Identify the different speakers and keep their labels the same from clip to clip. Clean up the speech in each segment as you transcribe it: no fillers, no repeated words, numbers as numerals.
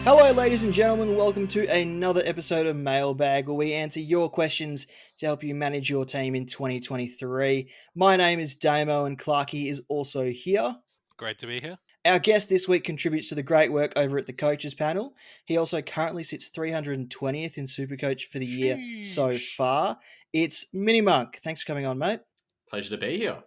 Speaker 1: Hello, ladies and gentlemen. Welcome to another episode of Mailbag, where we answer your questions to help you manage your team in 2023. My name is Damo, and Clarky is also here.
Speaker 2: Great to be here.
Speaker 1: Our guest this week contributes to the great work over at the coaches panel. He also currently sits 320th in Supercoach for the year so far. It's Mini Monk. Thanks for coming on, mate.
Speaker 3: Pleasure to be here.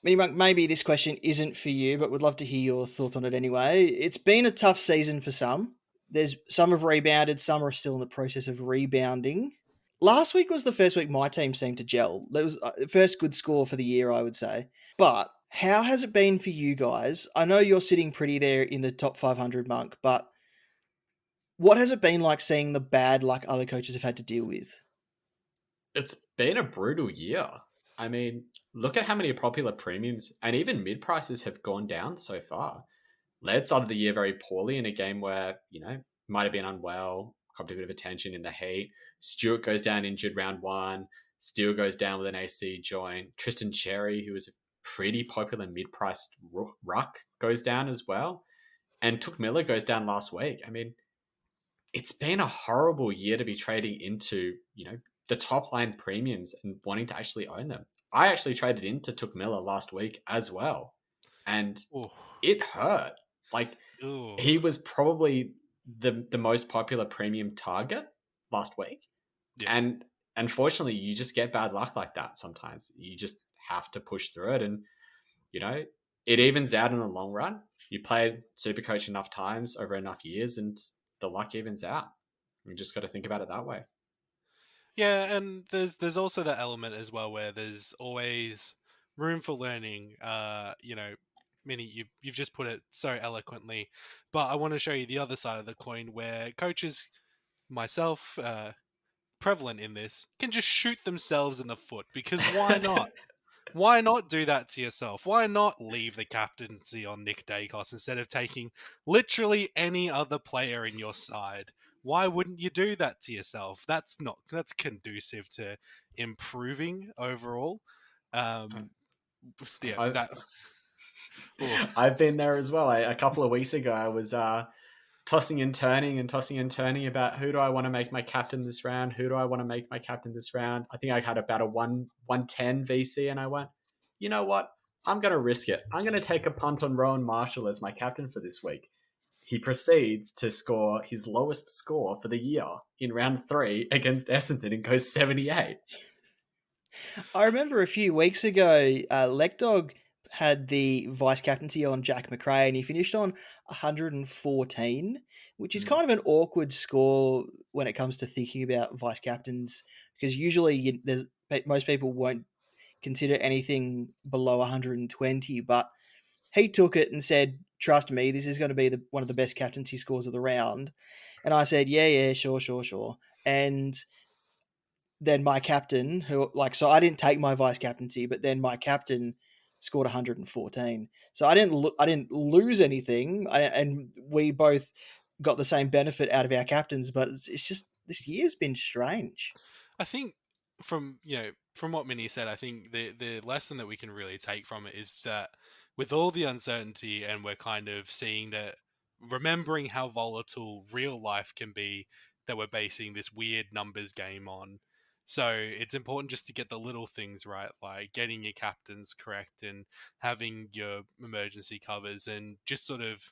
Speaker 1: Mini Monk, maybe this question isn't for you, but would love to hear your thoughts on it anyway. It's been a tough season for some. There's some have rebounded, some are still in the process of rebounding. Last week was the first week my team seemed to gel. That was the first good score for the year, I would say. But how has it been for you guys? I know you're sitting pretty there in the top 500, Monk, but what has it been like seeing the bad luck other coaches have had to deal with?
Speaker 3: It's been a brutal year. I mean, look at how many popular premiums and even mid prices have gone down so far. Laird started the year very poorly in a game where, might have been unwell, copped a bit of attention in the heat. Stewart goes down injured round one. Steele goes down with an AC joint. Tristan Cherry, who was a pretty popular mid-priced ruck, goes down as well. And Took Miller goes down last week. I mean, it's been a horrible year to be trading into, the top line premiums and wanting to actually own them. I actually traded into Took Miller last week as well. And it hurt. He was probably the most popular premium target last week. Yeah. And unfortunately, you just get bad luck like that sometimes. You just have to push through it. And, it evens out in the long run. You played Supercoach enough times over enough years and the luck evens out. You just got to think about it that way.
Speaker 2: Yeah, and there's also that element as well where there's always room for learning. Minnie, you've just put it so eloquently, but I want to show you the other side of the coin where coaches, myself, prevalent in this, can just shoot themselves in the foot, because why not? Why not do that to yourself? Why not leave the captaincy on Nick Dacos instead of taking literally any other player in your side? Why wouldn't you do that to yourself? That's conducive to improving overall.
Speaker 3: I've been there as well. A couple of weeks ago, I was tossing and turning about who do I want to make my captain this round? Who do I want to make my captain this round? I think I had about a 110 VC, and I went, you know what? I'm going to risk it. I'm going to take a punt on Rowan Marshall as my captain for this week. He proceeds to score his lowest score for the year in round 3 against Essendon and goes 78.
Speaker 1: I remember a few weeks ago, Lekdog had the vice captaincy on Jack McRae, and he finished on 114, which is kind of an awkward score when it comes to thinking about vice captains, because usually most people won't consider anything below 120, but he took it and said, trust me, this is going to be one of the best captaincy scores of the round. And I said, yeah, sure. And then my captain, so I didn't take my vice captaincy, but then my captain scored 114. So I didn't lose anything, and we both got the same benefit out of our captains. But it's just, this year's been strange.
Speaker 2: I think from what Minnie said, I think the lesson that we can really take from it is that with all the uncertainty, and we're kind of seeing that, remembering how volatile real life can be, that we're basing this weird numbers game on. So it's important just to get the little things right, like getting your captains correct and having your emergency covers, and just sort of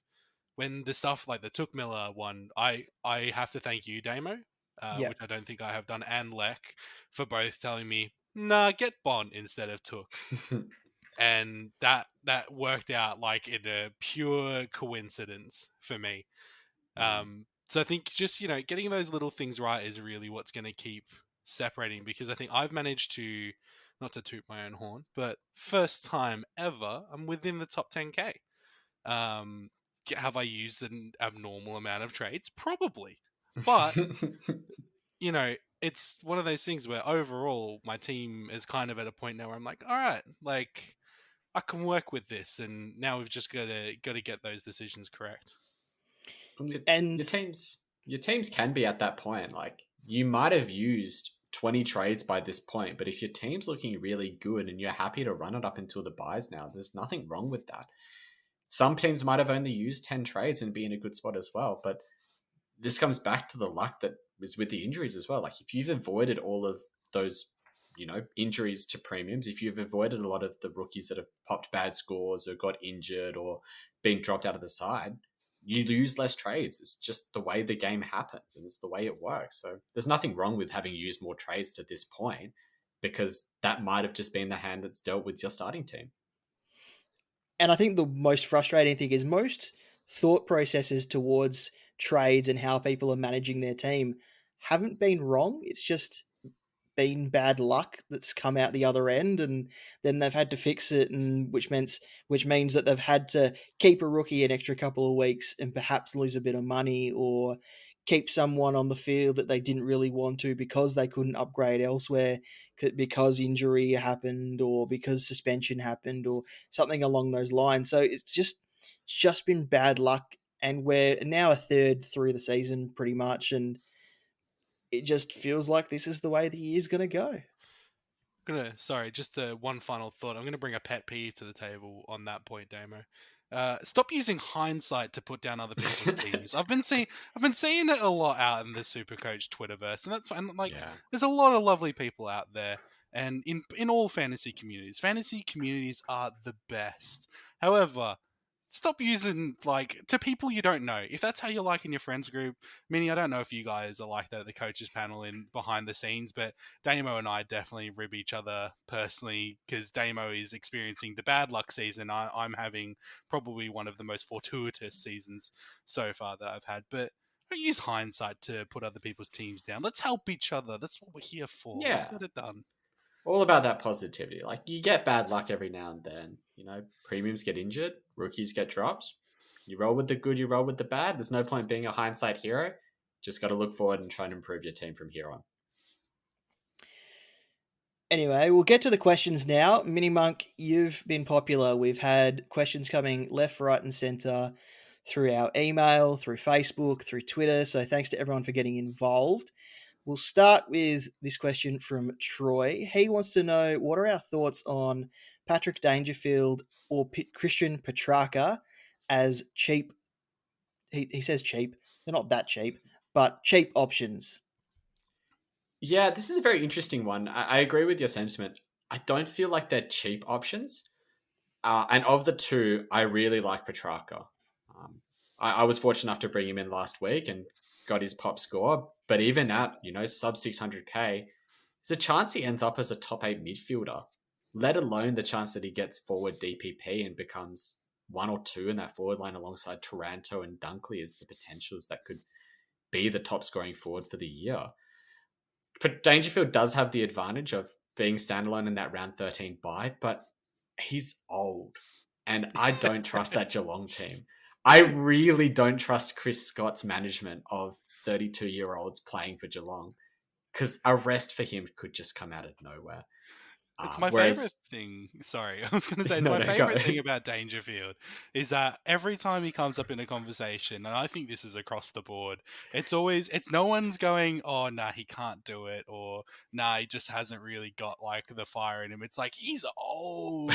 Speaker 2: when the stuff like the Took Miller one, I have to thank you, Damo, which I don't think I have done, and Lek, for both telling me, nah, get Bond instead of Took. And that worked out like in a pure coincidence for me. So I think just, getting those little things right is really what's going to keep separating, because I think I've managed to, not to toot my own horn, but first time ever, I'm within the top 10K. Have I used an abnormal amount of trades? Probably. But, it's one of those things where overall my team is kind of at a point now where I'm like, all right, like I can work with this, and now we've just got to get those decisions correct.
Speaker 3: And your teams can be at that point. Like, you might have used 20 trades by this point, but if your team's looking really good and you're happy to run it up until the buys now, there's nothing wrong with that. Some teams might have only used 10 trades and be in a good spot as well, but this comes back to the luck that was with the injuries as well. Like if you've avoided all of those, injuries to premiums, if you've avoided a lot of the rookies that have popped bad scores or got injured or been dropped out of the side, you lose less trades. It's just the way the game happens and it's the way it works. So there's nothing wrong with having used more trades to this point because that might have just been the hand that's dealt with your starting team.
Speaker 1: And I think the most frustrating thing is most thought processes towards trades and how people are managing their team haven't been wrong. It's just been bad luck that's come out the other end, and then they've had to fix it, and which means that they've had to keep a rookie an extra couple of weeks and perhaps lose a bit of money, or keep someone on the field that they didn't really want to because they couldn't upgrade elsewhere because injury happened or because suspension happened or something along those lines. So it's just been bad luck, and we're now a third through the season pretty much, and it just feels like this is the way the year's going to go.
Speaker 2: Just one final thought. I'm gonna bring a pet peeve to the table on that point, Damo. Stop using hindsight to put down other people's teams. I've been seeing it a lot out in the Supercoach Twitterverse, and that's fine. Like,
Speaker 3: Yeah.
Speaker 2: there's a lot of lovely people out there, and in all fantasy communities are the best. However, stop using to people you don't know. If that's how you like in your friends group, Minnie, I don't know if you guys are like that at the coaches panel in behind the scenes, but Damo and I definitely rib each other personally because Damo is experiencing the bad luck season. I'm having probably one of the most fortuitous seasons so far that I've had. But don't use hindsight to put other people's teams down. Let's help each other. That's what we're here for.
Speaker 3: Yeah.
Speaker 2: Let's get it done.
Speaker 3: All about that positivity. Like you get bad luck every now and then. Premiums get injured, rookies get dropped. You roll with the good, you roll with the bad. There's no point being a hindsight hero. Just got to look forward and try and improve your team from here on.
Speaker 1: Anyway, we'll get to the questions now. Mini Monk, you've been popular. We've had questions coming left, right, and centre through our email, through Facebook, through Twitter. So thanks to everyone for getting involved. We'll start with this question from Troy. He wants to know, what are our thoughts on Patrick Dangerfield or Christian Petrarca as cheap? He says cheap. They're not that cheap, but cheap options.
Speaker 3: Yeah, this is a very interesting one. I agree with your sentiment. I don't feel like they're cheap options. And of the two, I really like Petrarca. I was fortunate enough to bring him in last week and got his pop score. But even at, sub 600k, there's a chance he ends up as a top 8 midfielder, let alone the chance that he gets forward DPP and becomes 1 or 2 in that forward line alongside Taranto and Dunkley as the potentials that could be the top scoring forward for the year. But Dangerfield does have the advantage of being standalone in that round 13 bye, but he's old. And I don't trust that Geelong team. I really don't trust Chris Scott's management of 32-year-olds playing for Geelong because a rest for him could just come out of nowhere.
Speaker 2: It's my favorite thing. Sorry, I was going to say it's my favorite thing about Dangerfield is that every time he comes up in a conversation, and I think this is across the board, it's no one's going, oh, nah, he can't do it, or nah, he just hasn't really got the fire in him. It's like, he's old.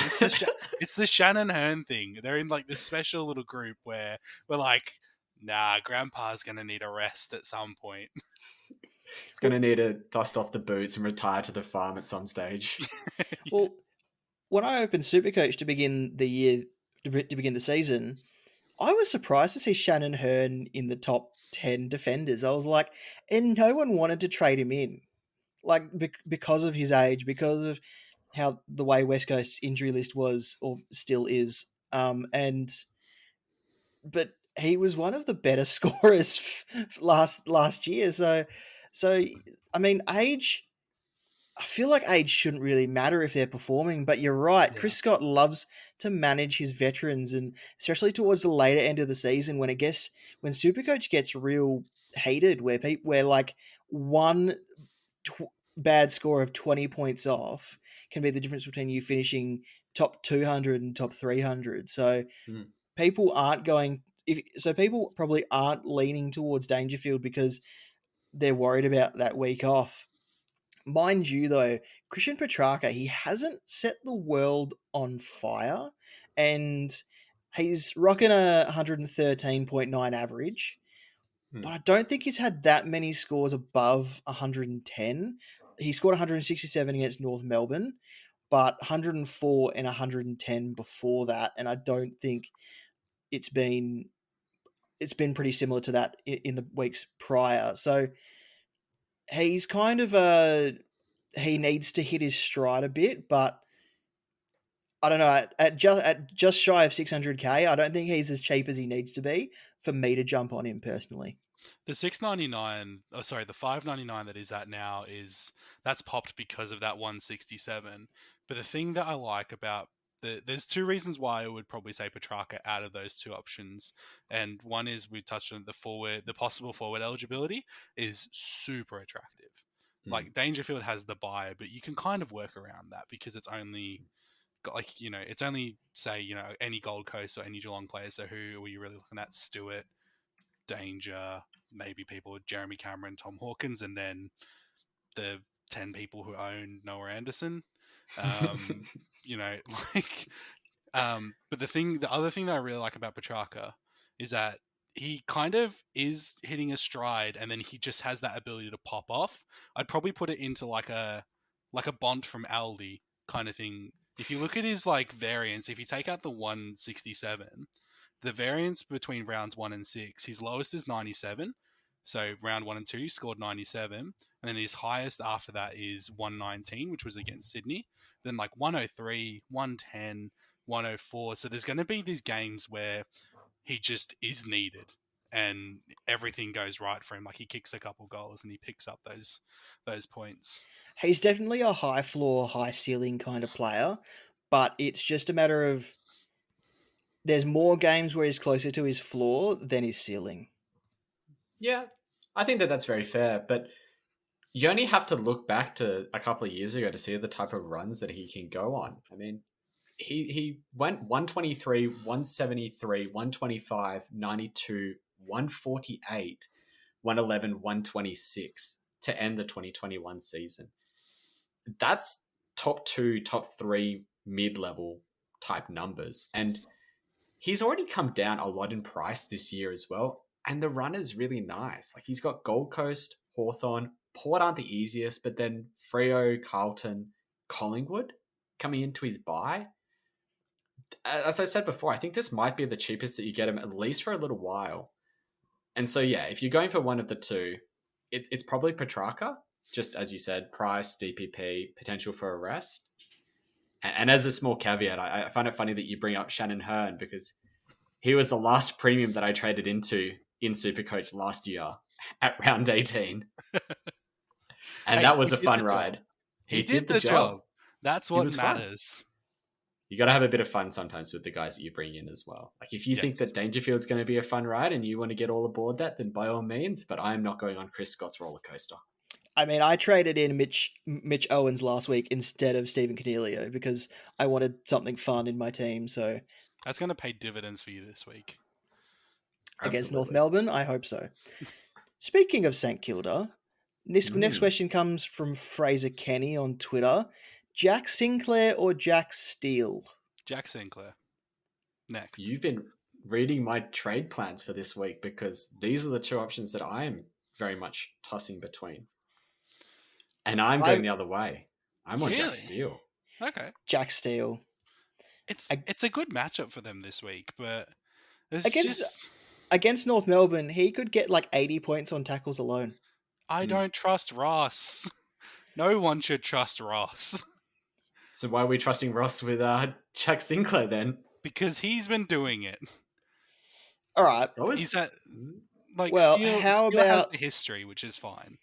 Speaker 2: It's the Shannon Hearn thing. They're in this special little group where we're like, nah, Grandpa's going to need a rest at some point.
Speaker 3: He's going to need to dust off the boots and retire to the farm at some stage.
Speaker 1: Yeah. Well, when I opened Supercoach to begin the year, to begin the season, I was surprised to see Shannon Hearn in the top 10 defenders. I was like, and no one wanted to trade him in, because of his age, because of how the way West Coast's injury list was or still is. But he was one of the better scorers last year. So I mean, age. I feel like age shouldn't really matter if they're performing, but you're right.
Speaker 2: Yeah.
Speaker 1: Chris Scott loves to manage his veterans, and especially towards the later end of the season when Supercoach gets real heated, where one bad score of 20 points off can be the difference between you finishing top 200 and top 300. So people people probably aren't leaning towards Dangerfield because they're worried about that week off. Mind you, though, Christian Petrarca, he hasn't set the world on fire, and he's rocking a 113.9 average. but I don't think he's had that many scores above 110. He scored 167 against North Melbourne, but 104 and 110 before that, and I don't think it's been pretty similar to that in the weeks prior. So he's kind of he needs to hit his stride a bit, but I don't know, at just shy of 600k, I don't think he's as cheap as he needs to be for me to jump on him personally.
Speaker 2: The 699, oh sorry, the 599 that is at now that's popped because of that 167. But the thing that I like about there's two reasons why I would probably say Petrarca out of those two options, and one is we touched on the possible forward eligibility is super attractive. Like Dangerfield has the buy, but you can kind of work around that because it's only it's only say any Gold Coast or any Geelong players. So who are you really looking at? Stewart, Danger, maybe people with Jeremy Cameron, Tom Hawkins, and then the 10 people who own Noah Anderson. You know, like, but the other thing that I really like about Petrarca is that he kind of is hitting a stride, and then he just has that ability to pop off. I'd probably put it into like a Bond from Aldi kind of thing. If you look at his like variance, if you take out the 167, the variance between rounds 1 and 6, his lowest is 97. So round 1 and 2 scored 97, and then his highest after that is 119, which was against Sydney. Then like 103, 110, 104. So there's going to be these games where he just is needed and everything goes right for him. Like he kicks a couple goals and he picks up those points.
Speaker 1: He's definitely a high floor, high ceiling kind of player, but it's just a matter of there's more games where he's closer to his floor than his ceiling.
Speaker 3: Yeah, I think that's very fair, but you only have to look back to a couple of years ago to see the type of runs that he can go on. I mean, he went 123, 173, 125, 92, 148, 111, 126 to end the 2021 season. That's top 2, top 3 mid-level type numbers. And he's already come down a lot in price this year as well. And the run is really nice. Like he's got Gold Coast, Hawthorn, Port aren't the easiest, but then Freo, Carlton, Collingwood coming into his buy. As I said before, I think this might be the cheapest that you get him, at least for a little while. And so, yeah, if you're going for one of the two, it's probably Petrarca, just as you said, price, DPP, potential for a rest. And as a small caveat, I find it funny that you bring up Shannon Hearn because he was the last premium that I traded into in Supercoach last year at round 18. And that was a fun ride.
Speaker 2: He did the job. That's what matters.
Speaker 3: Fun. You got to have a bit of fun sometimes with the guys that you bring in as well. Like if you think that Dangerfield's going to be a fun ride and you want to get all aboard that, then by all means. But I'm not going on Chris Scott's roller coaster.
Speaker 1: I mean, I traded in Mitch Owens last week instead of Stephen Coniglio because I wanted something fun in my team. So
Speaker 2: that's going to pay dividends for you this week.
Speaker 1: Against North Melbourne, I hope so. Speaking of St Kilda, this next question comes from Fraser Kenny on Twitter. Jack Sinclair or Jack Steele?
Speaker 2: Jack Sinclair. Next.
Speaker 3: You've been reading my trade plans for this week because these are the two options that I am very much tossing between. And I'm going the other way. I'm on Jack Steele.
Speaker 2: Okay.
Speaker 1: Jack Steele.
Speaker 2: It's a good matchup for them this week, but
Speaker 1: against North Melbourne, he could get like 80 points on tackles alone.
Speaker 2: I don't trust Ross. No one should trust Ross.
Speaker 3: So why are we trusting Ross with Jack Sinclair then?
Speaker 2: Because he's been doing it.
Speaker 1: All right.
Speaker 2: He's at, like,
Speaker 1: well,
Speaker 2: Steele has the history, which is fine.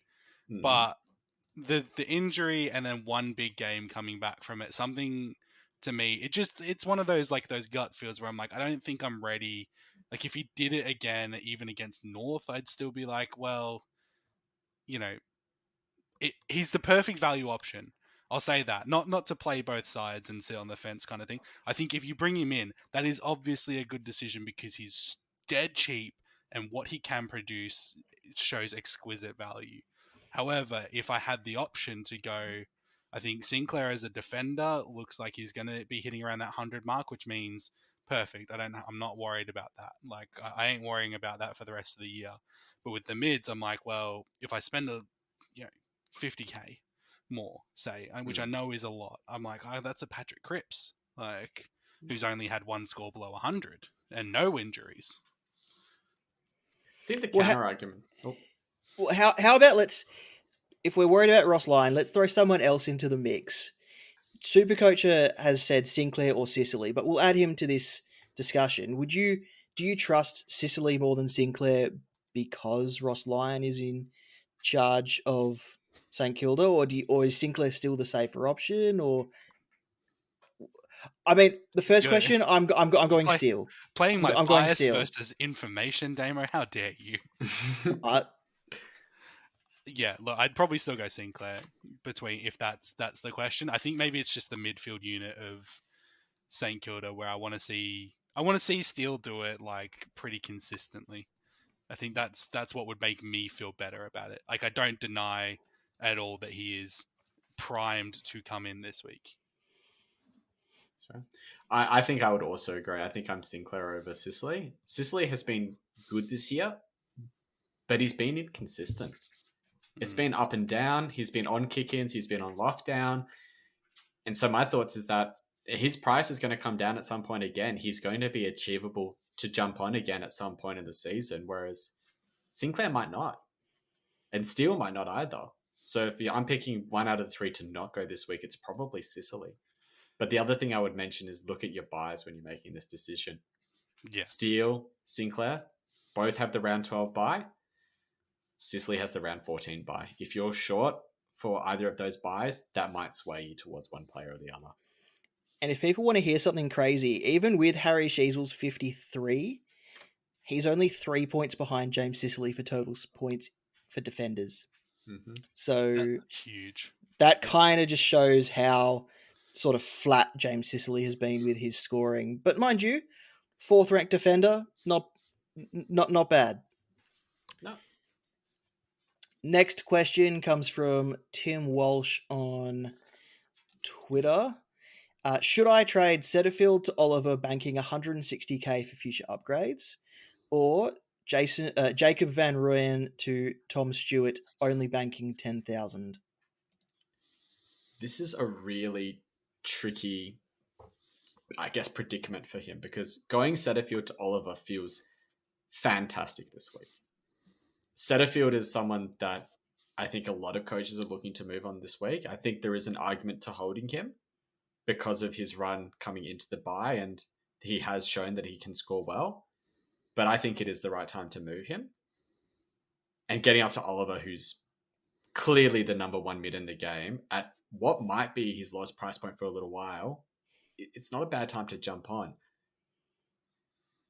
Speaker 2: But the injury and then one big game coming back from it, something to me, it's one of those like those gut feels where I'm like, I don't think I'm ready. Like if he did it again, even against North, I'd still be like, well, you know, he's the perfect value option. I'll say that. Not to play both sides and sit on the fence kind of thing. I think if you bring him in, that is obviously a good decision because he's dead cheap and what he can produce shows exquisite value. However, if I had the option to go, I think Sinclair as a defender looks like he's going to be hitting around that 100 mark, which means perfect. I'm not worried about that. Like I ain't worrying about that for the rest of the year. But with the mids, I'm like, well, if I spend 50k more, say, which I know is a lot, I'm like, oh, that's a Patrick Cripps, like, who's only had one score below 100 and no injuries.
Speaker 3: I think the
Speaker 1: Well,
Speaker 3: counter argument.
Speaker 1: how about if we're worried about Ross Lyon, let's throw someone else into the mix. Supercoacher has said Sinclair or Sicily, but we'll add him to this discussion. Do you trust Sicily more than Sinclair because Ross Lyon is in charge of St Kilda, or is Sinclair still the safer option? Or I mean, the first
Speaker 2: You're,
Speaker 1: question, I'm going
Speaker 2: play,
Speaker 1: Steel.
Speaker 2: playing my
Speaker 1: I'm going
Speaker 2: bias
Speaker 1: Steel.
Speaker 2: versus information, Damo. How dare you?
Speaker 1: Uh,
Speaker 2: Yeah, look, I'd probably still go Sinclair between if that's the question. I think maybe it's just the midfield unit of St Kilda where I want to see Steele do it like pretty consistently. I think that's what would make me feel better about it. Like I don't deny at all that he is primed to come in this week.
Speaker 3: Sorry. I think I would also agree. I think I'm Sinclair over Sicily. Sicily has been good this year, but he's been inconsistent. It's been up and down. He's been on kick-ins. He's been on lockdown. And so my thoughts is that his price is going to come down at some point again. He's going to be achievable to jump on again at some point in the season, whereas Sinclair might not. And Steele might not either. So if I'm picking one out of the three to not go this week, it's probably Sicily. But the other thing I would mention is look at your buys when you're making this decision.
Speaker 2: Yeah.
Speaker 3: Steele, Sinclair, both have the round 12 buy. Sicily has the round 14 buy. If you're short for either of those buys, that might sway you towards one player or the other.
Speaker 1: and if people want to hear something crazy, even with Harry Sheasel's 53, he's only 3 points behind James Sicily for total points for defenders.
Speaker 3: Mm-hmm.
Speaker 1: So
Speaker 2: that's huge.
Speaker 1: That kind of just shows how sort of flat James Sicily has been with his scoring. But mind you, 4th ranked defender, not bad.
Speaker 3: No.
Speaker 1: Next question comes from Tim Walsh on Twitter. Should I trade Setterfield to Oliver banking 160k for future upgrades? Or Jacob Van Rooyen to Tom Stewart only banking 10,000?
Speaker 3: This is a really tricky, I guess, predicament for him because going Setterfield to Oliver feels fantastic this week. Setterfield is someone that I think a lot of coaches are looking to move on this week. I think there is an argument to holding him because of his run coming into the bye, and he has shown that he can score well. But I think it is the right time to move him. And getting up to Oliver, who's clearly the number one mid in the game, at what might be his lowest price point for a little while, it's not a bad time to jump on.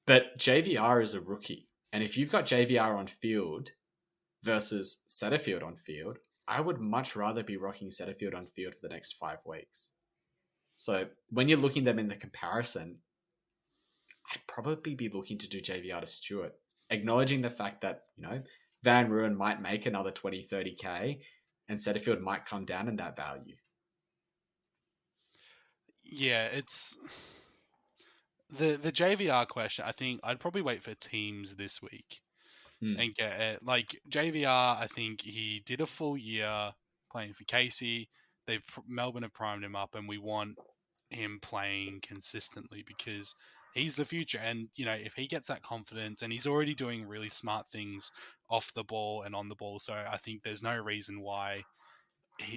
Speaker 3: But JVR is a rookie. And if you've got JVR on field versus Setterfield on field, I would much rather be rocking Setterfield on field for the next 5 weeks. So when you're looking at them in the comparison, I'd probably be looking to do JVR to Stewart, acknowledging the fact that, Van Rooyen might make another 20, 30k and Setterfield might come down in that value.
Speaker 2: Yeah, it's the JVR question. I think I'd probably wait for teams this week and get it. Like JVR, I think he did a full year playing for Casey. Melbourne have primed him up, and we want him playing consistently because he's the future. And if he gets that confidence, and he's already doing really smart things off the ball and on the ball, so I think there's no reason why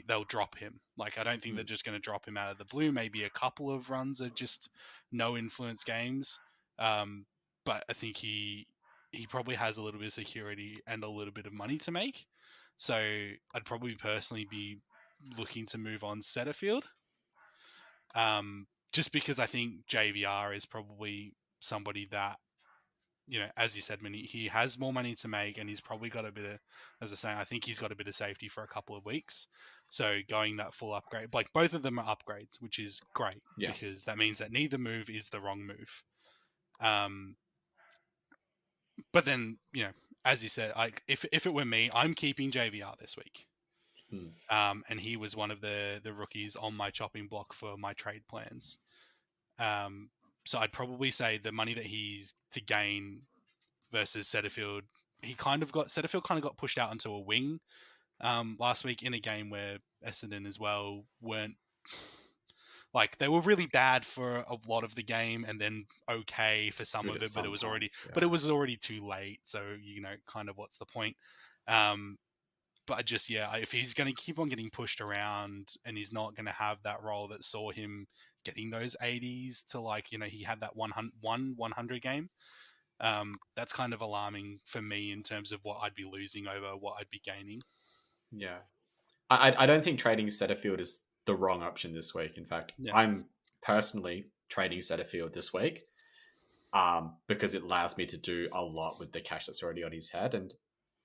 Speaker 2: they'll drop him. Like I don't think they're just going to drop him out of the blue. Maybe a couple of runs of just no influence games, but I think he probably has a little bit of security and a little bit of money to make. So I'd probably personally be looking to move on Setterfield. Just because I think JVR is probably somebody that, as you said, Minnie, he has more money to make, and he's probably got a bit of, as I say, I think he's got a bit of safety for a couple of weeks. So going that full upgrade, like both of them are upgrades, which is great because that means that neither move is the wrong move. But then, as you said, if it were me, I'm keeping JVR this week. And he was one of the rookies on my chopping block for my trade plans. So I'd probably say the money that he's to gain versus Setterfield, Setterfield kind of got pushed out onto a wing last week in a game where Essendon as well weren't, like, they were really bad for a lot of the game and then okay for some
Speaker 3: Good
Speaker 2: of
Speaker 3: at
Speaker 2: it, but
Speaker 3: sometimes,
Speaker 2: it was already too late. So, kind of what's the point? But I just, if he's going to keep on getting pushed around and he's not going to have that role that saw him getting those 80s to, like, he had that 100 game. That's kind of alarming for me in terms of what I'd be losing over what I'd be gaining.
Speaker 3: Yeah. I don't think trading Setterfield is the wrong option this week. In fact,
Speaker 2: Yeah.
Speaker 3: I'm personally trading Setterfield this week because it allows me to do a lot with the cash that's already on his head. And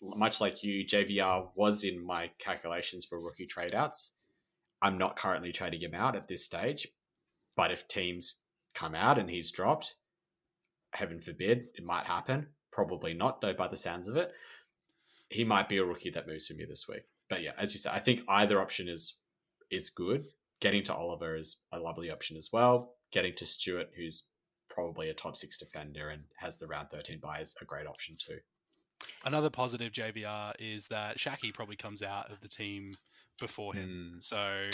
Speaker 3: much like you, JVR was in my calculations for rookie tradeouts. I'm not currently trading him out at this stage, but if teams come out and he's dropped, heaven forbid, it might happen. Probably not, though, by the sounds of it. He might be a rookie that moves for me this week. But yeah, as you said, I think either option is good. Getting to Oliver is a lovely option as well. Getting to Stewart, who's probably a top 6 defender and has the round 13 bye, is a great option too.
Speaker 2: Another positive JVR is that Shaki probably comes out of the team before him. So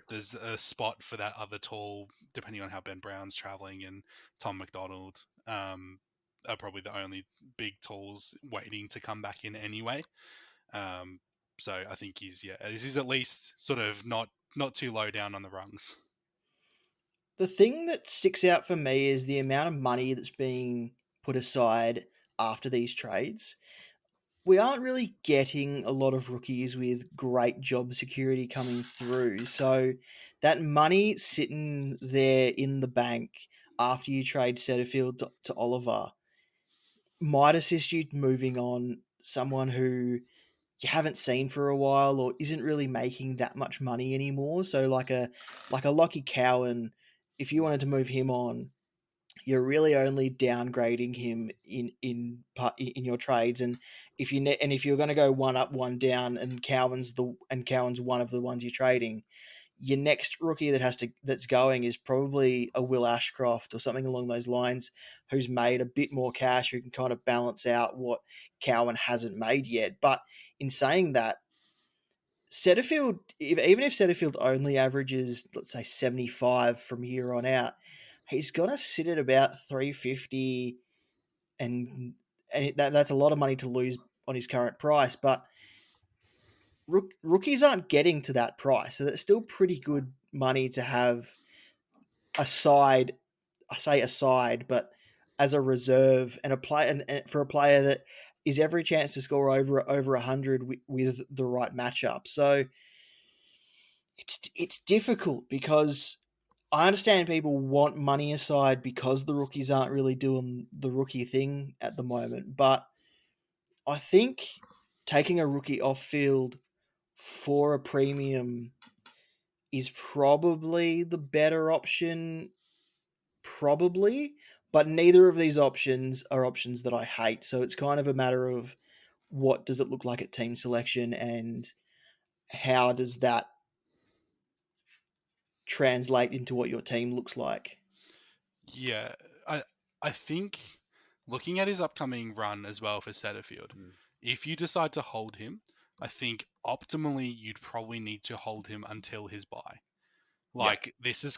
Speaker 2: there's a spot for that other tall, depending on how Ben Brown's travelling, and Tom McDonald are probably the only big talls waiting to come back in anyway. So I think he's at least sort of not too low down on the rungs.
Speaker 1: The thing that sticks out for me is the amount of money that's being put aside after these trades. We aren't really getting a lot of rookies with great job security coming through. So that money sitting there in the bank after you trade Setterfield to Oliver might assist you moving on someone who you haven't seen for a while or isn't really making that much money anymore. So like a Lockie Cowan, if you wanted to move him on, you're really only downgrading him in your trades. And if you're going to go one up, one down, and Cowan's one of the ones you're trading, your next rookie that's going is probably a Will Ashcroft or something along those lines, who's made a bit more cash, who can kind of balance out what Cowan hasn't made yet. But in saying that, Setterfield, even if Setterfield only averages, let's say, 75 from here on out, he's going to sit at about 350, and that's a lot of money to lose on his current price. But rookies aren't getting to that price, so that's still pretty good money to have aside. I say aside, but as a reserve and and for a player that is every chance to score over 100 with the right matchup. So it's difficult because I understand people want money aside because the rookies aren't really doing the rookie thing at the moment, but I think taking a rookie off field for a premium is probably the better option, probably, but neither of these options are options that I hate. So it's kind of a matter of what does it look like at team selection and how does that translate into what your team looks like.
Speaker 2: Yeah, I think looking at his upcoming run as well for Setterfield, if you decide to hold him, I think optimally you'd probably need to hold him until his bye. Like, this is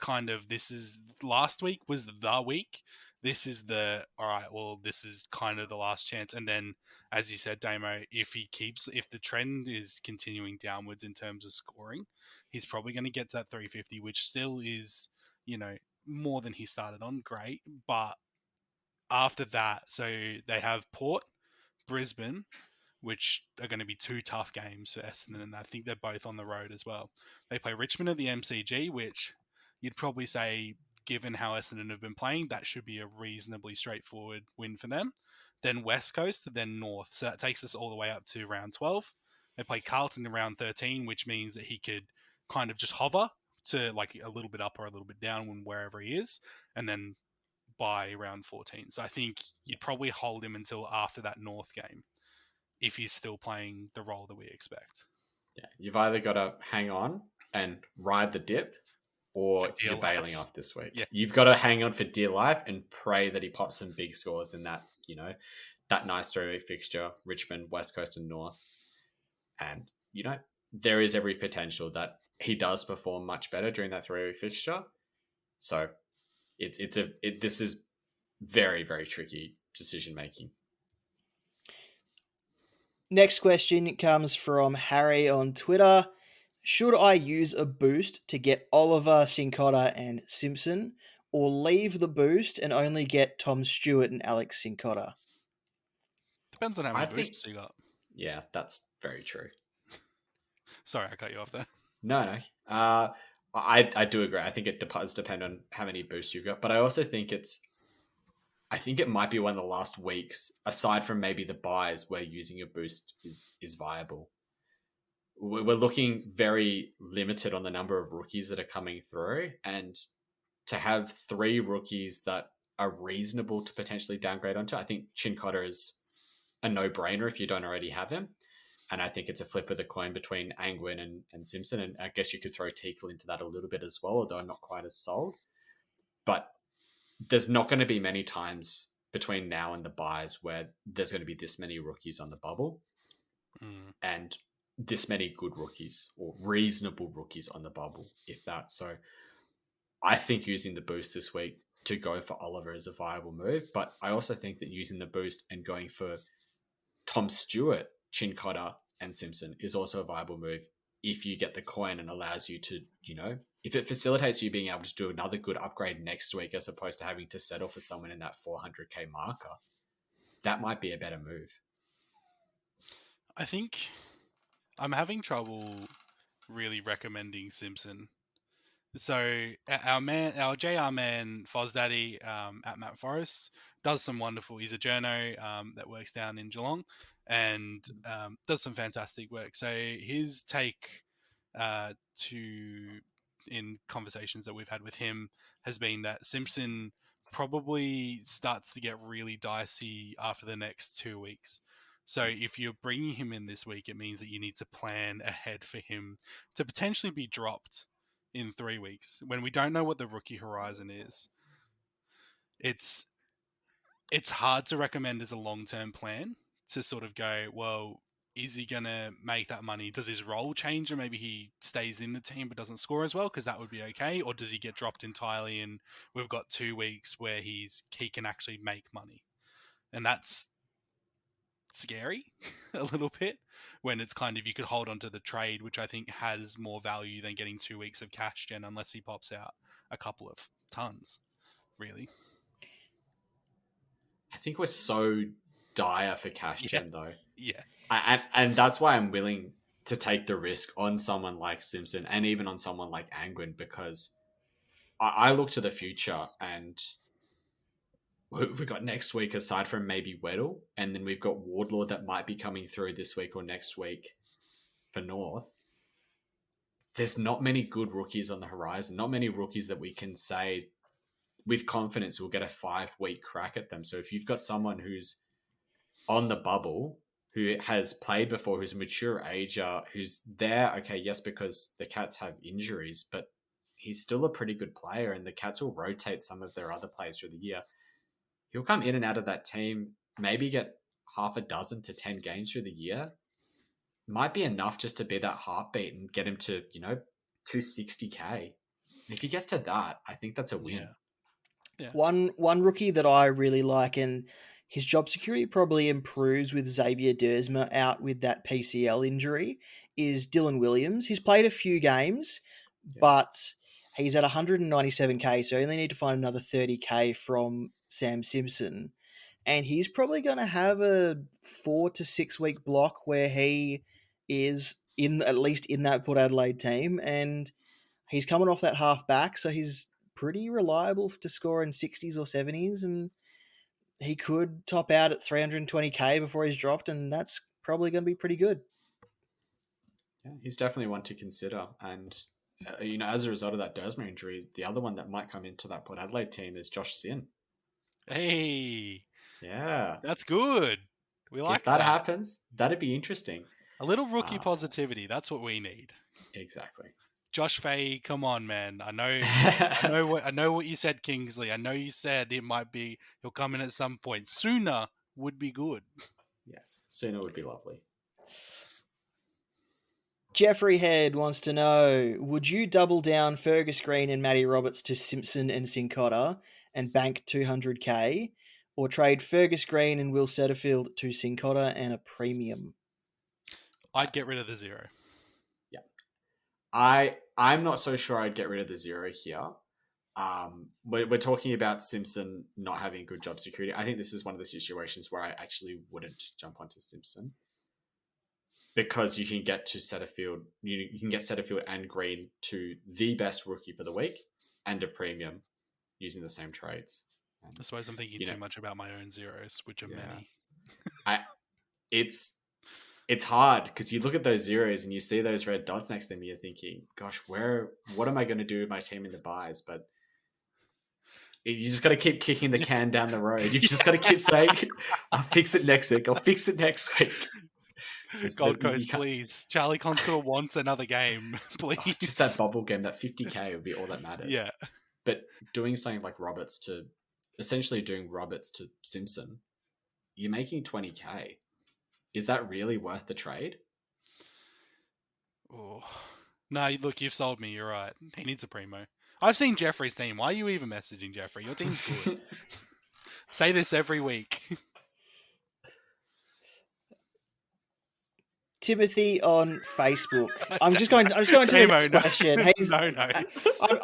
Speaker 2: last week was the week. This is all right, well, this is kind of the last chance. And then, as you said, Damo, if the trend is continuing downwards in terms of scoring, he's probably going to get to that 350, which still is, more than he started on. Great. But after that, so they have Port, Brisbane, which are going to be two tough games for Essendon, and I think they're both on the road as well. They play Richmond at the MCG, which you'd probably say, given how Essendon have been playing, that should be a reasonably straightforward win for them. Then West Coast, then North. So that takes us all the way up to round 12. They play Carlton in round 13, which means that he could kind of just hover to like a little bit up or a little bit down when wherever he is, and then by round 14. So I think you'd probably hold him until after that North game, if he's still playing the role that we expect.
Speaker 3: Yeah, you've either got to hang on and ride the dip, or
Speaker 2: dear
Speaker 3: you're bailing
Speaker 2: life.
Speaker 3: off this week.
Speaker 2: Yeah.
Speaker 3: You've got to hang on for dear life and pray that he pops some big scores in that, that nice 3-week fixture, Richmond, West Coast and North. And, there is every potential that he does perform much better during that 3-week fixture. So this is very, very tricky decision making.
Speaker 1: Next question comes from Harry on Twitter. Should I use a boost to get Oliver, Cincotta, and Simpson, or leave the boost and only get Tom Stewart and Alex Cincotta?
Speaker 2: Depends on how many
Speaker 3: I think-
Speaker 2: boosts you got.
Speaker 3: Yeah, that's very true.
Speaker 2: Sorry, I cut you off there.
Speaker 3: No. I do agree. I think it does depend on how many boosts you've got, but I also think I think it might be one of the last weeks, aside from maybe the buys, where using a boost is viable. We're looking very limited on the number of rookies that are coming through, and to have 3 rookies that are reasonable to potentially downgrade onto, I think Chincotta is a no-brainer if you don't already have him. And I think it's a flip of the coin between Angwin and Simpson. And I guess you could throw Teakle into that a little bit as well, although I'm not quite as sold. But there's not going to be many times between now and the buys where there's going to be this many rookies on the bubble and this many good rookies or reasonable rookies on the bubble, if that. So I think using the boost this week to go for Oliver is a viable move. But I also think that using the boost and going for Tom Stewart, Chincotta, and Simpson is also a viable move if you get the coin and allows you to, if it facilitates you being able to do another good upgrade next week as opposed to having to settle for someone in that 400k marker, that might be a better move.
Speaker 2: I think I'm having trouble really recommending Simpson. So our JR man Foz Daddy at Matt Forrest does some wonderful. He's a journo that works down in Geelong and does some fantastic work. So his take in conversations that we've had with him has been that Simpson probably starts to get really dicey after the next 2 weeks. So if you're bringing him in this week, it means that you need to plan ahead for him to potentially be dropped in 3 weeks when we don't know what the rookie horizon is. It's hard to recommend as a long-term plan to sort of go, well, is he going to make that money? Does his role change, or maybe he stays in the team but doesn't score as well? Because that would be okay. Or does he get dropped entirely and we've got 2 weeks where he can actually make money? And that's scary a little bit when it's kind of, you could hold on to the trade, which I think has more value than getting 2 weeks of cash gen unless he pops out a couple of tons, really.
Speaker 3: I think we're so dire for cash gen though.
Speaker 2: Yeah.
Speaker 3: And that's why I'm willing to take the risk on someone like Simpson and even on someone like Angwin, because I look to the future and we've got next week aside from maybe Weddle, and then we've got Wardlaw that might be coming through this week or next week for North. There's not many good rookies on the horizon, not many rookies that we can say with confidence we'll get a 5-week crack at them. So if you've got someone who's on the bubble, who has played before, who's a mature ager, who's there, okay, yes, because the Cats have injuries, but he's still a pretty good player and the Cats will rotate some of their other players through the year. He'll come in and out of that team, maybe get half a dozen to 10 games through the year. Might be enough just to be that heartbeat and get him to, 260k. And if he gets to that, I think that's a win.
Speaker 2: Yeah.
Speaker 1: One rookie that I really like, and his job security probably improves with Xavier Dersma out with that PCL injury, is Dylan Williams. He's played a few games, but he's at 197k, so you only need to find another 30k from Sam Simpson. And he's probably going to have a 4 to 6 week block where he is at least in that Port Adelaide team, and he's coming off that half back, so he's pretty reliable to score in 60s or 70s, and he could top out at 320k before he's dropped, and that's probably going to be pretty good.
Speaker 3: Yeah, he's definitely one to consider. And, as a result of that Dersma injury, the other one that might come into that Port Adelaide team is Josh Sin.
Speaker 2: Hey.
Speaker 3: Yeah.
Speaker 2: That's good. We like
Speaker 3: if that happens, that'd be interesting.
Speaker 2: A little rookie positivity. That's what we need.
Speaker 3: Exactly.
Speaker 2: Josh Fahey, come on, man. I know what you said, Kingsley. I know you said he'll come in at some point. Sooner would be good.
Speaker 3: Yes, sooner would be lovely.
Speaker 1: Jeffrey Head wants to know, would you double down Fergus Green and Matty Roberts to Simpson and Sincotta and bank 200k, or trade Fergus Green and Will Setterfield to Sincotta and a premium?
Speaker 2: I'd get rid of the 0.
Speaker 3: Yeah. I'm not so sure I'd get rid of the 0 here. We're talking about Simpson not having good job security. I think this is one of the situations where I actually wouldn't jump onto Simpson, because you can get to Setterfield. You can get Setterfield and Green to the best rookie for the week and a premium using the same trades. And,
Speaker 2: I suppose I'm thinking too much about my own 0s, which are many.
Speaker 3: It's hard because you look at those 0s and you see those red dots next to them. You're thinking, "Gosh, what am I going to do with my team in the buys?" But you just got to keep kicking the can down the road. You just got to keep saying, "I'll fix it next week. I'll fix it next week."
Speaker 2: Gold Coast, please. Charlie Constable wants another game, please.
Speaker 3: Oh, just that bubble game, that 50k would be all that matters.
Speaker 2: Yeah.
Speaker 3: But doing something like essentially doing Roberts to Simpson, you're making 20k. Is that really worth the trade?
Speaker 2: Oh. No, look, you've sold me. You're right. He needs a primo. I've seen Jeffrey's team. Why are you even messaging Jeffrey? Your team's good. Say this every week.
Speaker 1: Timothy on Facebook. I'm just going to the next question.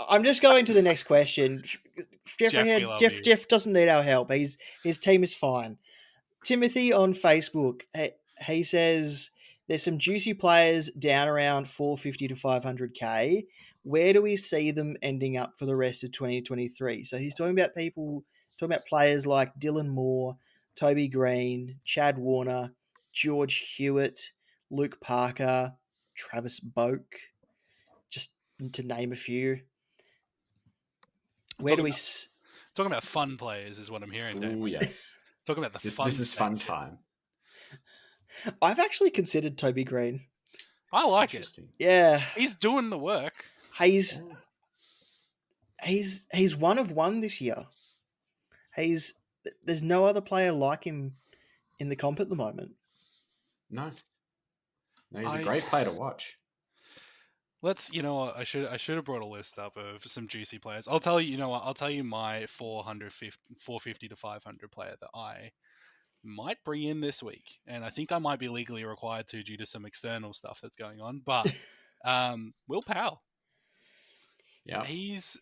Speaker 1: I'm just going to the next question. Jeff doesn't need our help. His team is fine. Timothy on Facebook. He says there's some juicy players down around 450 to 500k. Where do we see them ending up for the rest of 2023? So he's talking about players like Dylan Moore, Toby Green, Chad Warner, George Hewitt, Luke Parker, Travis Boak, just to name a few.
Speaker 2: Talking about fun players is what I'm hearing.
Speaker 3: Oh yes.
Speaker 2: Talking about the fun.
Speaker 3: This is fun time.
Speaker 1: I've actually considered Toby Green.
Speaker 2: I like it.
Speaker 1: Yeah,
Speaker 2: he's doing the work.
Speaker 1: He's one of one this year. There's no other player like him in the comp at the moment.
Speaker 3: No, he's a great player to watch.
Speaker 2: I should have brought a list up of some juicy players. I'll tell you, I'll tell you my 450 to 500 player that I might bring in this week. And I think I might be legally required to due to some external stuff that's going on. But Will Powell.
Speaker 3: Yeah.
Speaker 2: He's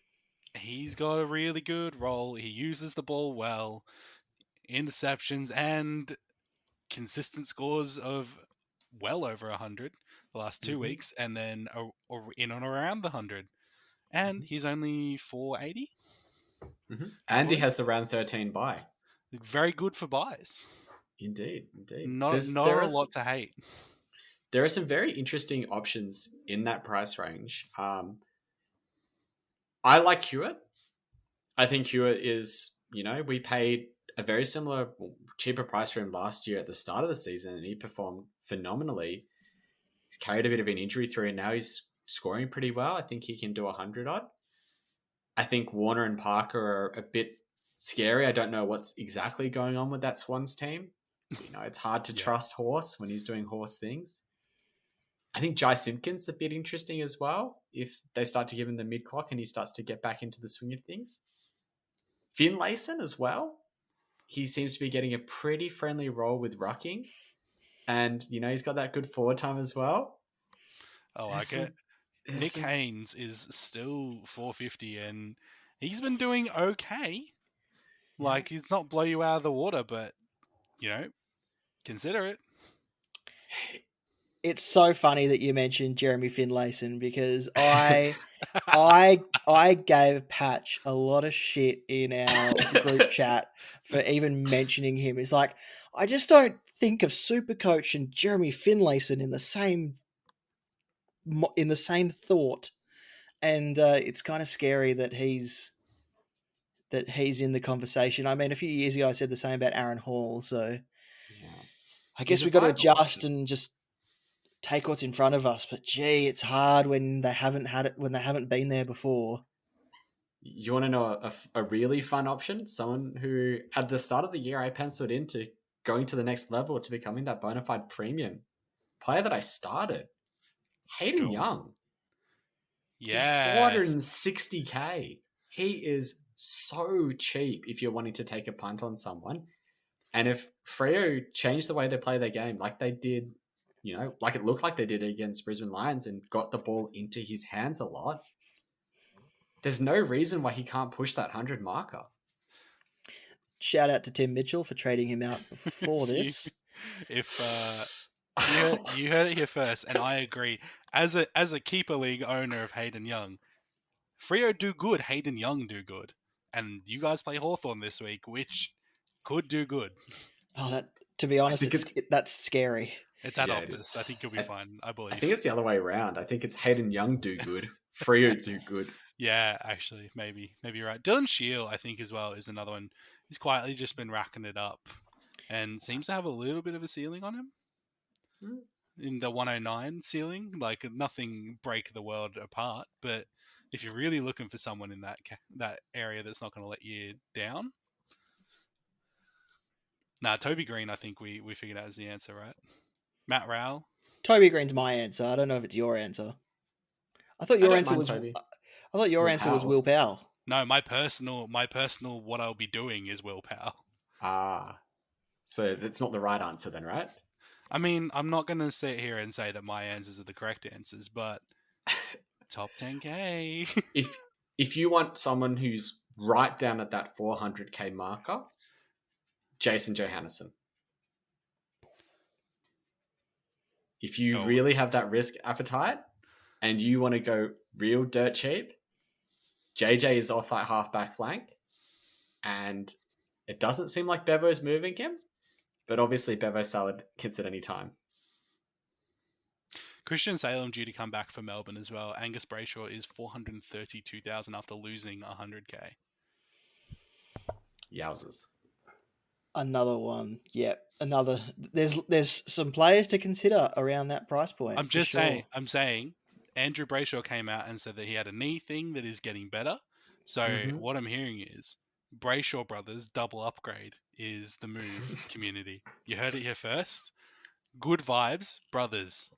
Speaker 2: got a really good role. He uses the ball well. Interceptions and consistent scores of well over 100 the last 2 weeks, and then in and around the 100. And he's only 480.
Speaker 3: And he has the round 13 bye.
Speaker 2: Very good for buys.
Speaker 3: Indeed.
Speaker 2: Not a lot to hate.
Speaker 3: There are some very interesting options in that price range. I like Hewitt. I think Hewitt is, we paid a very similar, cheaper price for him last year at the start of the season, and he performed phenomenally. He's carried a bit of an injury through, and now he's scoring pretty well. I think he can do 100 odd. I think Warner and Parker are a bit scary. I don't know what's exactly going on with that Swans team. It's hard to trust Horse when he's doing Horse things. I think Jai Simpkins a bit interesting as well if they start to give him the mid-clock and he starts to get back into the swing of things. Finlayson as well. He seems to be getting a pretty friendly role with rucking. And, he's got that good forward time as well.
Speaker 2: I like it. Nick Haynes is still 450 and he's been doing okay. Like, he's not blow you out of the water, but, consider it.
Speaker 1: It's so funny that you mentioned Jeremy Finlayson because I gave Patch a lot of shit in our group chat for even mentioning him. It's like, I just don't think of Supercoach and Jeremy Finlayson in the same thought, and it's kind of scary that he's in the conversation. I mean, a few years ago I said the same about Aaron Hall, so I guess we got to adjust and just take what's in front of us. But gee, it's hard when they haven't had it, when they haven't been there before.
Speaker 3: You want to know a really fun option? Someone who, at the start of the year, I penciled into going to the next level to becoming that bona fide premium player that I started. Hayden Young. He's
Speaker 2: Yes.
Speaker 3: 460k. He is so cheap if you're wanting to take a punt on someone. And if Freo changed the way they play their game, like they did, like it looked like they did against Brisbane Lions and got the ball into his hands a lot, there's no reason why he can't push that 100 marker.
Speaker 1: Shout out to Tim Mitchell for trading him out before this.
Speaker 2: You heard it here first, and I agree. As a keeper league owner of Hayden Young, Freo do good, Hayden Young do good, and you guys play Hawthorn this week, which could do good.
Speaker 1: Oh, that, to be honest, that's scary.
Speaker 2: It's at Optus. I think you'll be fine. I believe.
Speaker 3: I think it's the other way around. I think it's Hayden Young do good, Freo do good.
Speaker 2: Yeah, actually, maybe you're right. Dylan Shield, I think, as well, is another one. He's quietly just been racking it up, and seems to have a little bit of a ceiling on him. In the 109 ceiling, like nothing break the world apart. But if you're really looking for someone in that area that's not going to let you down, Toby Green, I think we figured out is the answer, right? Matt Rowell.
Speaker 1: Toby Green's my answer. I don't know if it's your answer. I thought your answer was.
Speaker 3: Toby.
Speaker 1: I thought your answer was Will Powell.
Speaker 2: No, my personal what I'll be doing is Will Powell.
Speaker 3: So that's not the right answer then, right?
Speaker 2: I mean, I'm not going to sit here and say that my answers are the correct answers, but top 10k.
Speaker 3: If you want someone who's right down at that 400k marker, Jason Johannesson. If you really have that risk appetite and you want to go real dirt cheap, JJ is off at half-back flank, and it doesn't seem like Bevo's moving him, but obviously Bevo salad hits at any time.
Speaker 2: Christian Salem due to come back for Melbourne as well. Angus Brayshaw is 432,000 after losing 100k.
Speaker 3: Yowzers.
Speaker 1: Another one. Yep. Another. There's some players to consider around that price point.
Speaker 2: I'm saying Andrew Brayshaw came out and said that he had a knee thing that is getting better. So what I'm hearing is Brayshaw brothers double upgrade is the move. Community, you heard it here first. Good vibes, brothers.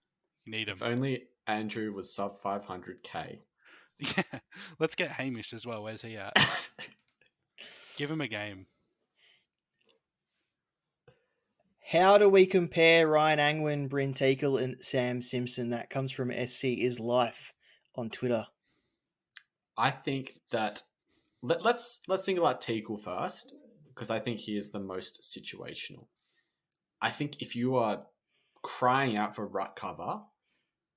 Speaker 2: You need them.
Speaker 3: If only Andrew was sub 500k.
Speaker 2: Yeah, let's get Hamish as well. Where's he at? Give him a game.
Speaker 1: How do we compare Ryan Angwin, Bryn Teakle, and Sam Simpson? That comes from SC is Life on Twitter.
Speaker 3: I think that let's think about Teakle first, because I think he is the most situational. I think if you are crying out for ruck cover,